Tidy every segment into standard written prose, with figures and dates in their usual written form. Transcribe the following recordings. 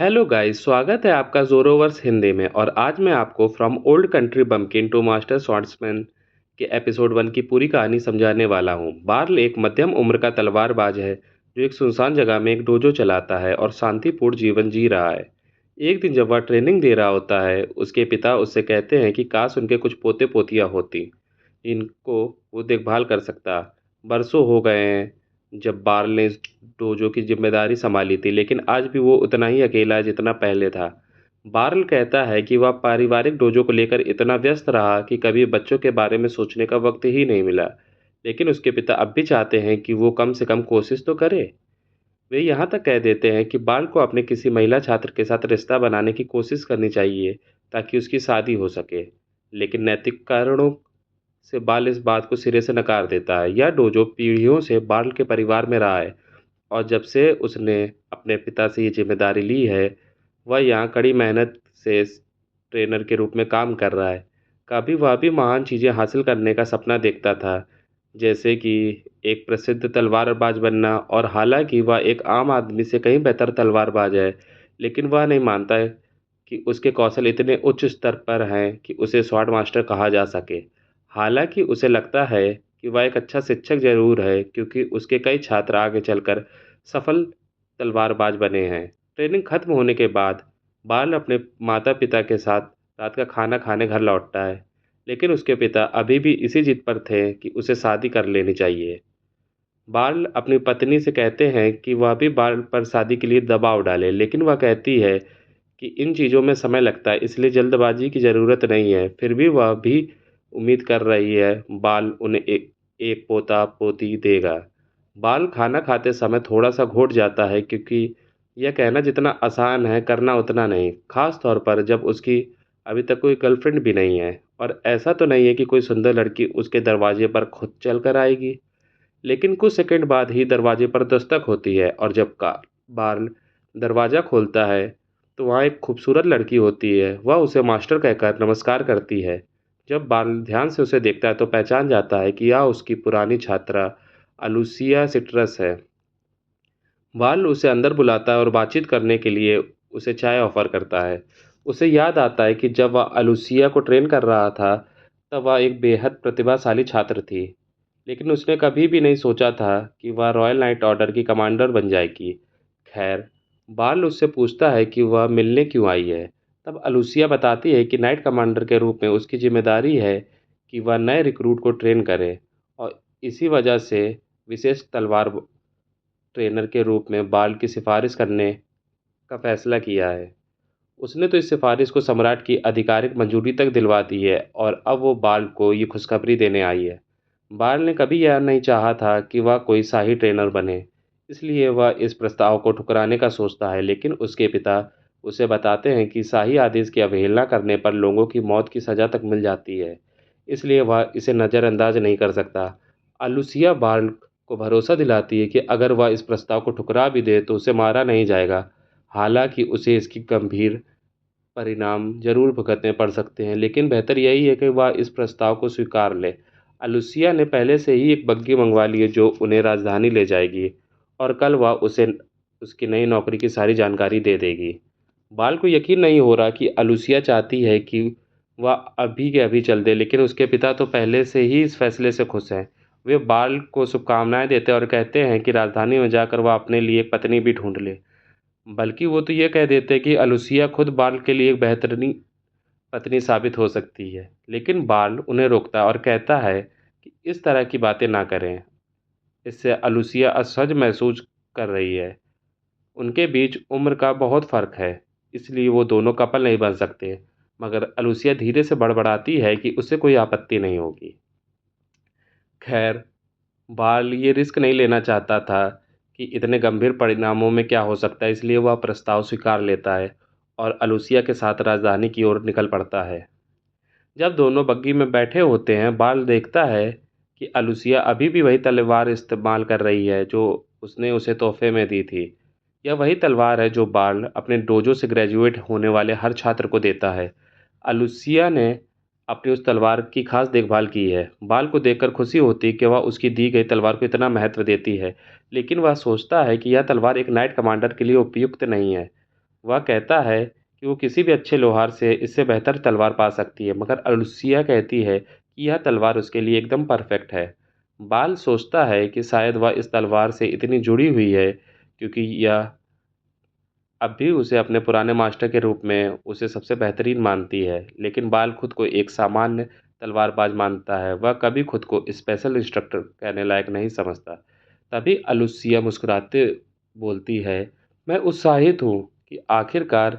Hello guys, स्वागत है आपका ज़ोरोवर्स हिंदी में। और आज मैं आपको from old country bumpkin to master swordsman के एपिसोड 1 की पूरी कहानी समझाने वाला हूँ। बार्ल एक मध्यम उम्र का तलवारबाज है जो एक सुनसान जगह में एक डोजो चलाता है और शांतिपूर्ण जीवन जी रहा है। एक दिन जब वह ट्रेनिंग दे रहा होता है, उसके पिता उससे कहते हैं कि काश उनके कुछ पोते पोतियाँ होती इनको वो देखभाल कर सकता। बरसों हो गए हैं जब बार्ल ने इस डोजो की जिम्मेदारी संभाली थी, लेकिन आज भी वो उतना ही अकेला है जितना पहले था। बार्ल कहता है कि वह पारिवारिक डोजो को लेकर इतना व्यस्त रहा कि कभी बच्चों के बारे में सोचने का वक्त ही नहीं मिला। लेकिन उसके पिता अब भी चाहते हैं कि वो कम से कम कोशिश तो करे। वे यहाँ तक कह देते हैं कि बार्ल को अपने किसी महिला छात्र के साथ रिश्ता बनाने की कोशिश करनी चाहिए ताकि उसकी शादी हो सके। लेकिन नैतिक कारणों से बार्ल इस बात को सिरे से नकार देता है। यह डोजो पीढ़ियों से बार्ल के परिवार में रहा है और जब से उसने अपने पिता से ये जिम्मेदारी ली है, वह यहाँ कड़ी मेहनत से ट्रेनर के रूप में काम कर रहा है। कभी वह भी महान चीज़ें हासिल करने का सपना देखता था, जैसे कि एक प्रसिद्ध तलवारबाज बनना, और हालांकि वह एक आम आदमी से कहीं बेहतर तलवारबाज है, लेकिन वह नहीं मानता है कि उसके कौशल इतने उच्च स्तर पर हैं कि उसे स्वॉर्ड मास्टर कहा जा सके। हालांकि उसे लगता है कि वह एक अच्छा शिक्षक ज़रूर है, क्योंकि उसके कई छात्र आगे चलकर सफल तलवारबाज बने हैं। ट्रेनिंग खत्म होने के बाद बाल अपने माता-पिता के साथ रात का खाना खाने घर लौटता है, लेकिन उसके पिता अभी भी इसी जिद पर थे कि उसे शादी कर लेनी चाहिए। बाल अपनी पत्नी से कहते हैं कि वह भी बाल पर शादी के लिए दबाव डाले, लेकिन वह कहती है कि इन चीज़ों में समय लगता है, इसलिए जल्दबाजी की ज़रूरत नहीं है। फिर भी वह भी उम्मीद कर रही है बाल उन्हें एक एक पोता पोती देगा। बाल खाना खाते समय थोड़ा सा घोट जाता है, क्योंकि यह कहना जितना आसान है करना उतना नहीं, खास तौर पर जब उसकी अभी तक कोई गर्लफ्रेंड भी नहीं है। और ऐसा तो नहीं है कि कोई सुंदर लड़की उसके दरवाजे पर खुद चल कर आएगी। लेकिन कुछ सेकंड बाद ही दरवाजे पर दस्तक होती है, और जब का बार्ल दरवाज़ा खोलता है तो वहाँ एक खूबसूरत लड़की होती है। वह उसे मास्टर कहकर नमस्कार करती है। जब बार्ल ध्यान से उसे देखता है तो पहचान जाता है कि यह उसकी पुरानी छात्रा अलूसिया सिट्रस है। बार्ल उसे अंदर बुलाता है और बातचीत करने के लिए उसे चाय ऑफर करता है। उसे याद आता है कि जब वह अलूसिया को ट्रेन कर रहा था, तब वह एक बेहद प्रतिभाशाली छात्र थी, लेकिन उसने कभी भी नहीं सोचा था कि वह रॉयल नाइट ऑर्डर की कमांडर बन जाएगी। खैर, बार्ल उससे पूछता है कि वह मिलने क्यों आई है। तब अलूसिया बताती है कि नाइट कमांडर के रूप में उसकी जिम्मेदारी है कि वह नए रिक्रूट को ट्रेन करे, और इसी वजह से विशेष तलवार ट्रेनर के रूप में बार्ल की सिफारिश करने का फैसला किया है। उसने तो इस सिफारिश को सम्राट की आधिकारिक मंजूरी तक दिलवा दी है, और अब वो बार्ल को ये खुशखबरी देने आई है। बार्ल ने कभी यह नहीं चाहा था कि वह कोई शाही ट्रेनर बने, इसलिए वह इस प्रस्ताव को ठुकराने का सोचता है। लेकिन उसके पिता उसे बताते हैं कि शाही आदेश की अवहेलना करने पर लोगों की मौत की सज़ा तक मिल जाती है, इसलिए वह इसे नज़रअंदाज नहीं कर सकता। अलूसिया बार्ल को भरोसा दिलाती है कि अगर वह इस प्रस्ताव को ठुकरा भी दे तो उसे मारा नहीं जाएगा। हालांकि उसे इसकी गंभीर परिणाम जरूर भुगतने पड़ सकते हैं, लेकिन बेहतर यही है कि वह इस प्रस्ताव को स्वीकार ले। अलूसिया ने पहले से ही एक बग्गी मंगवा ली है जो उन्हें राजधानी ले जाएगी, और कल वह उसे उसकी नई नौकरी की सारी जानकारी दे देगी। बाल को यकीन नहीं हो रहा कि अलूसिया चाहती है कि वह अभी के अभी चल दे, लेकिन उसके पिता तो पहले से ही इस फैसले से खुश हैं। वे बाल को शुभकामनाएं देते हैं और कहते हैं कि राजधानी में जाकर वह अपने लिए एक पत्नी भी ढूंढ ले। बल्कि वो तो ये कह देते हैं कि अलूसिया खुद बाल के लिए एक बेहतरीन पत्नी साबित हो सकती है। लेकिन बाल उन्हें रोकता है और कहता है कि इस तरह की बातें ना करें, इससे अलूसिया असहज महसूस कर रही है। उनके बीच उम्र का बहुत फ़र्क है, इसलिए वो दोनों कपल नहीं बन सकते। मगर अलूसिया धीरे से बड़बड़ाती है कि उसे कोई आपत्ति नहीं होगी। खैर, बाल ये रिस्क नहीं लेना चाहता था कि इतने गंभीर परिणामों में क्या हो सकता है, इसलिए वह प्रस्ताव स्वीकार लेता है और अलूसिया के साथ राजधानी की ओर निकल पड़ता है। जब दोनों बग्गी में बैठे होते हैं, बाल देखता है कि अलूसिया अभी भी वही तलवार इस्तेमाल कर रही है जो उसने उसे तोहफे में दी थी। यह वही तलवार है जो बाल अपने डोजो से ग्रेजुएट होने वाले हर छात्र को देता है। अलूसिया ने अपनी उस तलवार की खास देखभाल की है। बाल को देखकर खुशी होती है कि वह उसकी दी गई तलवार को इतना महत्व देती है, लेकिन वह सोचता है कि यह तलवार एक नाइट कमांडर के लिए उपयुक्त नहीं है। वह कहता है कि वो किसी भी अच्छे लोहार से इससे बेहतर तलवार पा सकती है, मगर अलूसिया कहती है कि यह तलवार उसके लिए एकदम परफेक्ट है। बाल सोचता है कि शायद वह इस तलवार से इतनी जुड़ी हुई है क्योंकि यह अब भी उसे अपने पुराने मास्टर के रूप में उसे सबसे बेहतरीन मानती है, लेकिन बाल खुद को एक सामान्य तलवारबाज मानता है। वह कभी खुद को स्पेशल इंस्ट्रक्टर कहने लायक नहीं समझता। तभी अलुसिया मुस्कुराते बोलती है, मैं उत्साहित हूँ कि आखिरकार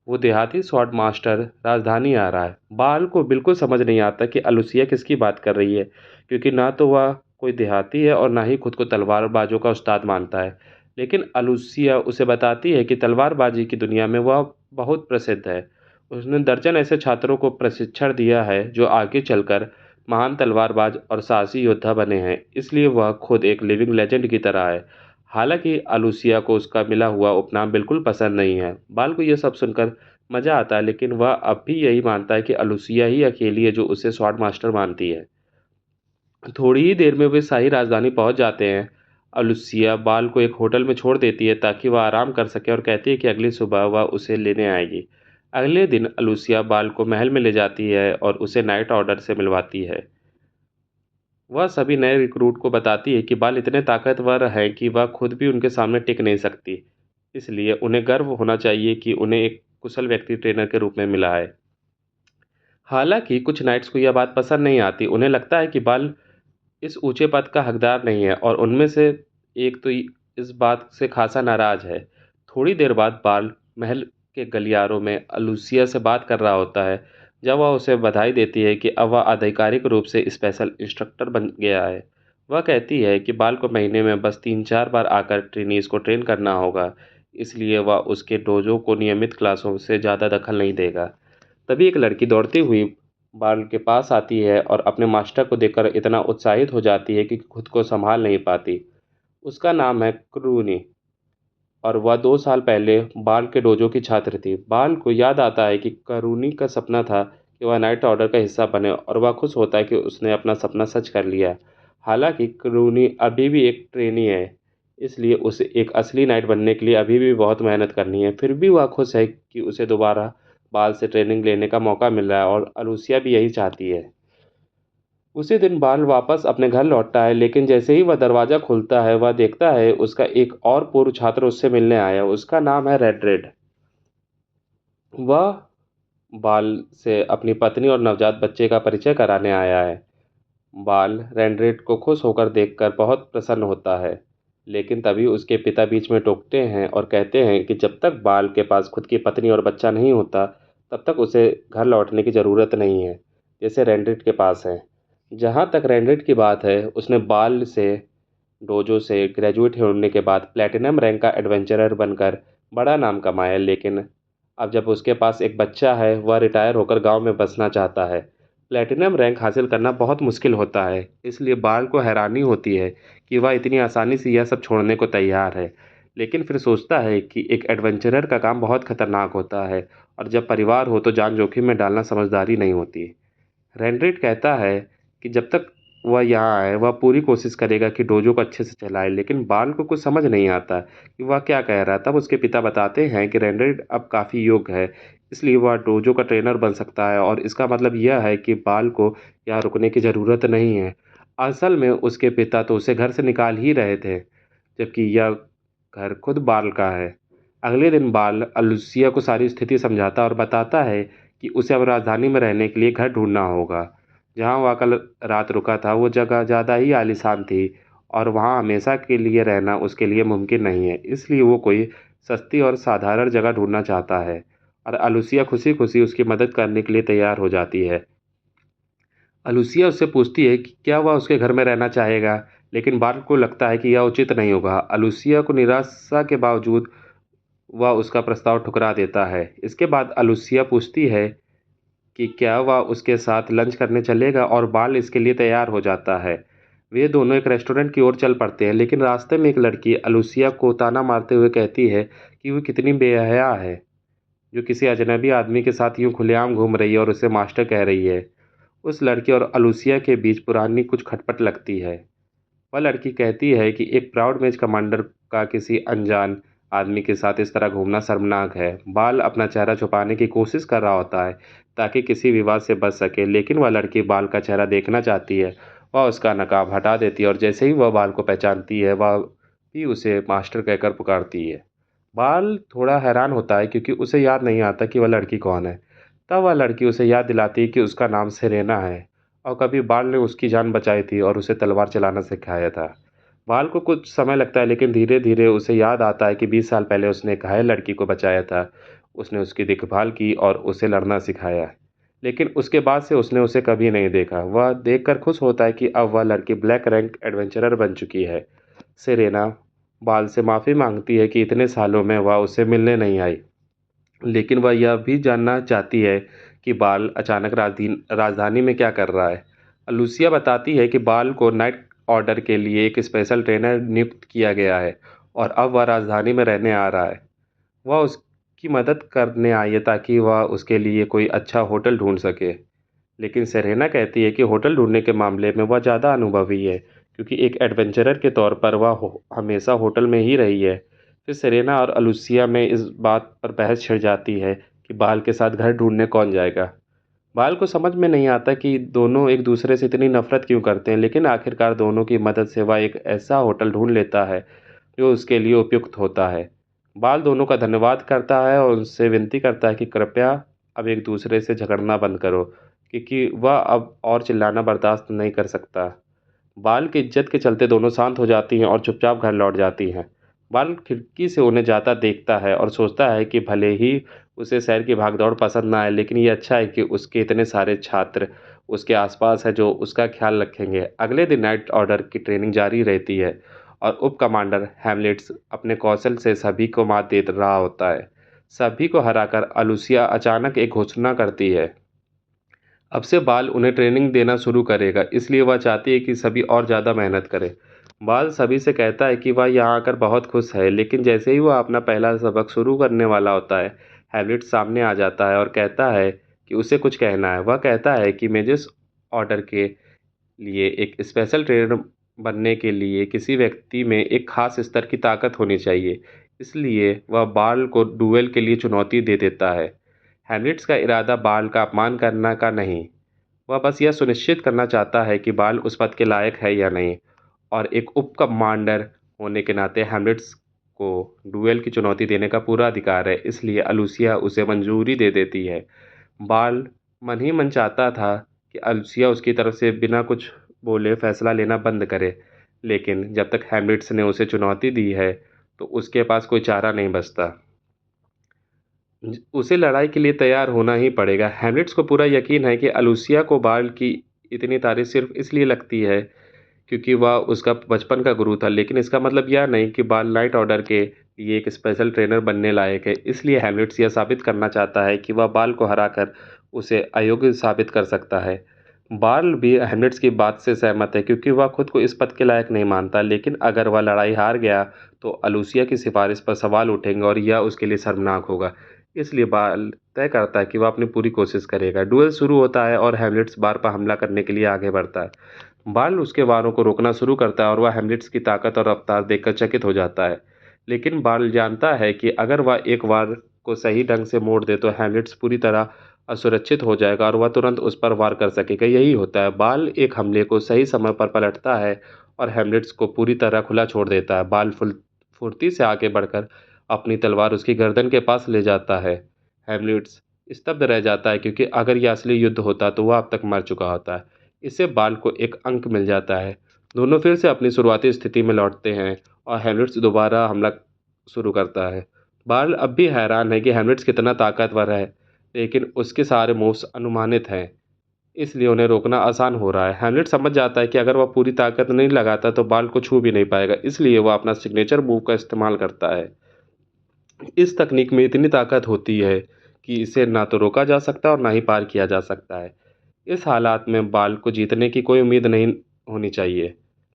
वो देहाती स्वॉर्ड मास्टर राजधानी आ रहा है। बाल को बिल्कुल समझ नहीं आता कि अलुसिया किसकी बात कर रही है, क्योंकि ना तो वह कोई देहाती है और ना ही खुद को तलवारबाजों का उस्ताद मानता है। लेकिन अलूसिया उसे बताती है कि तलवारबाजी की दुनिया में वह बहुत प्रसिद्ध है। उसने दर्जन ऐसे छात्रों को प्रशिक्षण दिया है जो आगे चलकर महान तलवारबाज और साहसी योद्धा बने हैं, इसलिए वह खुद एक लिविंग लेजेंड की तरह है। हालांकि अलूसिया को उसका मिला हुआ उपनाम बिल्कुल पसंद नहीं है। बाल को यह सब सुनकर मजा आता है, लेकिन वह अब भी यही मानता है कि अलूसिया ही अकेली है जो उसे स्वॉर्ड मास्टर मानती है। थोड़ी ही देर में वे शाही राजधानी पहुंच जाते हैं। अलुसिया बाल को एक होटल में छोड़ देती है ताकि वह आराम कर सके और कहती है कि अगली सुबह वह उसे लेने आएगी। अगले दिन अलुसिया बाल को महल में ले जाती है और उसे नाइट ऑर्डर से मिलवाती है। वह सभी नए रिक्रूट को बताती है कि बाल इतने ताकतवर हैं कि वह खुद भी उनके सामने टिक नहीं सकती, इसलिए उन्हें गर्व होना चाहिए कि उन्हें एक कुशल व्यक्ति ट्रेनर के रूप में मिला है। हालांकि कुछ नाइट्स को यह बात पसंद नहीं आती। उन्हें लगता है कि बाल इस ऊंचे पद का हकदार नहीं है और उनमें से एक तो इस बात से खासा नाराज है। थोड़ी देर बाद बाल महल के गलियारों में अलूसिया से बात कर रहा होता है, जब वह उसे बधाई देती है कि अब वह आधिकारिक रूप से स्पेशल इंस्ट्रक्टर बन गया है। वह कहती है कि बाल को महीने में बस 3-4 बार आकर ट्रेनीज को ट्रेन करना होगा, इसलिए वह उसके डोजो को नियमित क्लासों से ज़्यादा दखल नहीं देगा। तभी एक लड़की दौड़ती हुई बाल के पास आती है और अपने मास्टर को देखकर इतना उत्साहित हो जाती है कि खुद को संभाल नहीं पाती। उसका नाम है क्रूनी और वह 2 साल पहले बाल के डोजो की छात्र थी। बाल को याद आता है कि करूनी का सपना था कि वह नाइट ऑर्डर का हिस्सा बने और वह खुश होता है कि उसने अपना सपना सच कर लिया। हालांकि क्रूनी अभी भी एक ट्रेनी है, इसलिए उसे एक असली नाइट बनने के लिए अभी भी बहुत मेहनत करनी है। फिर भी वह खुश है कि उसे दोबारा बाल से ट्रेनिंग लेने का मौका मिल रहा है और अलूसिया भी यही चाहती है। उसी दिन बाल वापस अपने घर लौटता है, लेकिन जैसे ही वह दरवाज़ा खुलता है वह देखता है उसका एक और पूर्व छात्र उससे मिलने आया। उसका नाम है रेड। वह बाल से अपनी पत्नी और नवजात बच्चे का परिचय कराने आया है। बाल रेड को खुश होकर देखकर बहुत प्रसन्न होता है, लेकिन तभी उसके पिता बीच में टोकते हैं और कहते हैं कि जब तक बाल के पास खुद की पत्नी और बच्चा नहीं होता, तब तक उसे घर लौटने की ज़रूरत नहीं है, जैसे रेड के पास है। जहाँ तक रेड की बात है, उसने बाल से डोजो से ग्रेजुएट होने के बाद प्लेटिनम रैंक का एडवेंचरर बनकर बड़ा नाम कमाया, लेकिन अब जब उसके पास एक बच्चा है, वह रिटायर होकर गांव में बसना चाहता है। प्लेटिनम रैंक हासिल करना बहुत मुश्किल होता है, इसलिए बाल को हैरानी होती है कि वह इतनी आसानी से यह सब छोड़ने को तैयार है। लेकिन फिर सोचता है कि एक एडवेंचरर का काम बहुत खतरनाक होता है और जब परिवार हो तो जान जोखिम में डालना समझदारी नहीं होती। रेनरेड कहता है कि जब तक वह यहाँ आए वह पूरी कोशिश करेगा कि डोजो को अच्छे से चलाए, लेकिन बाल को कुछ समझ नहीं आता कि वह क्या कह रहा है। तब उसके पिता बताते हैं कि रेनरेड अब काफ़ी योग्य है, इसलिए वह डोजो का ट्रेनर बन सकता है और इसका मतलब यह है कि बाल को यहाँ रुकने की ज़रूरत नहीं है। असल में उसके पिता तो उसे घर से निकाल ही रहे थे, जबकि यह घर खुद बाल का है। अगले दिन बाल अलुसिया को सारी स्थिति समझाता और बताता है कि उसे अब राजधानी में रहने के लिए घर ढूंढना होगा। जहाँ वह कल रात रुका था वो जगह ज़्यादा ही आलीशान थी और वहाँ हमेशा के लिए रहना उसके लिए मुमकिन नहीं है, इसलिए वो कोई सस्ती और साधारण जगह ढूंढना चाहता है और अलुसिया खुशी खुशी उसकी मदद करने के लिए तैयार हो जाती है। अलुसिया उससे पूछती है कि क्या वह उसके घर में रहना चाहेगा, लेकिन बाल को लगता है कि यह उचित नहीं होगा। अलुसिया को निराशा के बावजूद वह उसका प्रस्ताव ठुकरा देता है। इसके बाद अलुसिया पूछती है कि क्या वह उसके साथ लंच करने चलेगा और बाल इसके लिए तैयार हो जाता है। वे दोनों एक रेस्टोरेंट की ओर चल पड़ते हैं, लेकिन रास्ते में एक लड़की अलुसिया को ताना मारते हुए कहती है कि वो कितनी बेहया है, जो किसी अजनबी आदमी के साथ यूं खुलेआम घूम रही है और उसे मास्टर कह रही है। उस लड़की और अलुसिया के बीच पुरानी कुछ खटपट लगती है। वह लड़की कहती है कि एक प्राउड मेज कमांडर का किसी अनजान आदमी के साथ इस तरह घूमना शर्मनाक है। बाल अपना चेहरा छुपाने की कोशिश कर रहा होता है ताकि किसी विवाद से बच सके, लेकिन वह लड़की बाल का चेहरा देखना चाहती है। वह उसका नकाब हटा देती है और जैसे ही वह बाल को पहचानती है, वह भी उसे मास्टर कहकर पुकारती है। बाल थोड़ा हैरान होता है क्योंकि उसे याद नहीं आता कि वह लड़की कौन है। तब वह लड़की उसे याद दिलाती है कि उसका नाम सेरेना है और कभी बाल ने उसकी जान बचाई थी और उसे तलवार चलाना सिखाया था। बाल को कुछ समय लगता है, लेकिन धीरे धीरे उसे याद आता है कि 20 साल पहले उसने एक घायल लड़की को बचाया था। उसने उसकी देखभाल की और उसे लड़ना सिखाया, लेकिन उसके बाद से उसने उसे कभी नहीं देखा। वह देखकर खुश होता है कि अब वह लड़की ब्लैक रैंक एडवेंचरर बन चुकी है। सेरेना बाल से माफ़ी मांगती है कि इतने सालों में वह उसे मिलने नहीं आई, लेकिन वह यह भी जानना चाहती है कि बाल अचानक राजधानी में क्या कर रहा है। लूसिया बताती है कि बाल को नाइट ऑर्डर के लिए एक स्पेशल ट्रेनर नियुक्त किया गया है और अब वह राजधानी में रहने आ रहा है। वह उसकी मदद करने आई है ताकि वह उसके लिए कोई अच्छा होटल ढूंढ सके। लेकिन सेरेना कहती है कि होटल ढूंढने के मामले में वह ज़्यादा अनुभवी है, क्योंकि एक एडवेंचरर के तौर पर वह हमेशा होटल में ही रही है। फिर सेरेना और अलूसिया में इस बात पर बहस छिड़ जाती है कि बाल के साथ घर ढूंढने कौन जाएगा। बाल को समझ में नहीं आता कि दोनों एक दूसरे से इतनी नफरत क्यों करते हैं, लेकिन आखिरकार दोनों की मदद से वह एक ऐसा होटल ढूंढ लेता है जो उसके लिए उपयुक्त होता है। बाल दोनों का धन्यवाद करता है और उनसे विनती करता है कि कृपया अब एक दूसरे से झगड़ना बंद करो, क्योंकि वह अब और चिल्लाना बर्दाश्त नहीं कर सकता। बाल की इज्जत के चलते दोनों शांत हो जाती हैं और चुपचाप घर लौट जाती हैं। बाल खिड़की से उन्हें जाता देखता है और सोचता है कि भले ही उसे शहर की भागदौड़ पसंद ना आए, लेकिन ये अच्छा है कि उसके इतने सारे छात्र उसके आसपास हैं जो उसका ख्याल रखेंगे। अगले दिन नाइट ऑर्डर की ट्रेनिंग जारी रहती है और उप कमांडर हैमलेट्स अपने कौशल से सभी को मात दे रहा होता है। सभी को हराकर अलूसिया अचानक एक घोषणा करती है। अब से बाल उन्हें ट्रेनिंग देना शुरू करेगा, इसलिए वह चाहती है कि सभी और ज़्यादा मेहनत करें। बाल सभी से कहता है कि वह यहाँ आकर बहुत खुश है, लेकिन जैसे ही वह अपना पहला सबक शुरू करने वाला होता है, हैमलेट सामने आ जाता है और कहता है कि उसे कुछ कहना है। वह कहता है कि मेजर्स ऑर्डर के लिए एक स्पेशल ट्रेनर बनने के लिए किसी व्यक्ति में एक खास स्तर की ताकत होनी चाहिए। इसलिए वह बाल को डुएल के लिए चुनौती दे देता है। हैमलेट्स का इरादा बाल का अपमान करना का नहीं, वह बस यह सुनिश्चित करना चाहता है कि बाल उस पद के लायक है या नहीं। और एक उप कमांडर होने के नाते हैमलेट्स को डुएल की चुनौती देने का पूरा अधिकार है, इसलिए अलूसिया उसे मंजूरी दे देती है। बाल मन ही मन चाहता था कि अलूसिया उसकी तरफ से बिना कुछ बोले फैसला लेना बंद करे, लेकिन जब तक हैमलेट्स ने उसे चुनौती दी है तो उसके पास कोई चारा नहीं बचता। उसे लड़ाई के लिए तैयार होना ही पड़ेगा। हैमलेट्स को पूरा यकीन है कि अलूसिया को बाल की इतनी तारीफ सिर्फ इसलिए लगती है क्योंकि वह उसका बचपन का गुरु था, लेकिन इसका मतलब यह नहीं कि बाल नाइट ऑर्डर के लिए एक स्पेशल ट्रेनर बनने लायक है। इसलिए हैमलेट्स यह साबित करना चाहता है कि वह बाल को हराकर उसे अयोग्य साबित कर सकता है। बाल भी हैमलेट्स की बात से सहमत है क्योंकि वह खुद को इस पद के लायक नहीं मानता, लेकिन अगर वह लड़ाई हार गया तो अलूसिया की सिफारिश पर सवाल उठेंगे और यह उसके लिए शर्मनाक होगा। इसलिए बाल तय करता है कि वह अपनी पूरी कोशिश करेगा। डुएल शुरू होता है और हैमलेट्स बार पर हमला करने के लिए आगे बढ़ता है। बाल उसके वारों को रोकना शुरू करता है और वह हैमलेट्स की ताकत और रफ्तार देखकर चकित हो जाता है। लेकिन बाल जानता है कि अगर वह एक वार को सही ढंग से मोड़ दे तो हैमलेट्स पूरी तरह असुरक्षित हो जाएगा और वह तुरंत उस पर वार कर सकेगा। यही होता है, बाल एक हमले को सही समय पर पलटता है और हैमलेट्स को पूरी तरह खुला छोड़ देता है। बाल फुर्ती से आगे बढ़कर अपनी तलवार उसकी गर्दन के पास ले जाता है। हैमलेट्स स्तब्ध रह जाता है क्योंकि अगर यह असली युद्ध होता तो वह अब तक मर चुका होता है। इससे बाल को एक अंक मिल जाता है। दोनों फिर से अपनी शुरुआती स्थिति में लौटते हैं और हैमलेट्स दोबारा हमला शुरू करता है। बाल अब भी हैरान है कि हैमलेट्स कितना ताकतवर है, लेकिन उसके सारे मूव्स अनुमानित हैं, इसलिए उन्हें रोकना आसान हो रहा है। हैमलेट समझ जाता है कि अगर वह पूरी ताकत नहीं लगाता तो बाल को छू भी नहीं पाएगा, इसलिए वह अपना सिग्नेचर मूव का इस्तेमाल करता है। इस तकनीक में इतनी ताकत होती है कि इसे ना तो रोका जा सकता और ना ही पार किया जा सकता है। इस हालात में बाल को जीतने की कोई उम्मीद नहीं होनी चाहिए,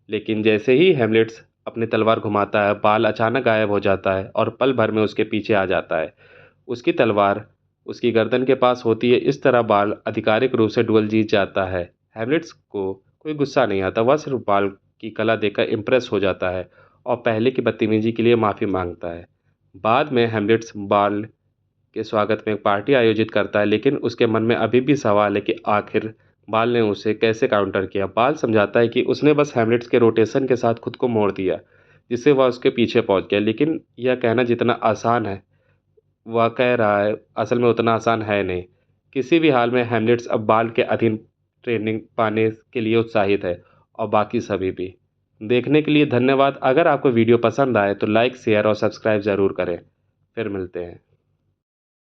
लेकिन जैसे ही हैमलेट्स अपनी तलवार घुमाता है, बाल अचानक गायब हो जाता है और पल भर में उसके पीछे आ जाता है। उसकी तलवार उसकी गर्दन के पास होती है। इस तरह बाल आधिकारिक रूप से डुएल जीत जाता है। हैमलेट्स को कोई गुस्सा नहीं आता, वह सिर्फ बाल की कला देखकर इम्प्रेस हो जाता है और पहले की बदतमीजी के लिए माफ़ी मांगता है। बाद में हैम्लेट्स बाल के स्वागत में एक पार्टी आयोजित करता है, लेकिन उसके मन में अभी भी सवाल है कि आखिर बाल ने उसे कैसे काउंटर किया। बाल समझाता है कि उसने बस हैम्लेट्स के रोटेशन के साथ खुद को मोड़ दिया, जिससे वह उसके पीछे पहुंच गया। लेकिन यह कहना जितना आसान है, वह कह रहा है, असल में उतना आसान है नहीं। किसी भी हाल में हैमलेट्स अब बाल के अधीन ट्रेनिंग पाने के लिए उत्साहित है, और बाकी सभी भी। देखने के लिए धन्यवाद। अगर आपको वीडियो पसंद आए तो लाइक, शेयर और सब्सक्राइब ज़रूर करें। फिर मिलते हैं।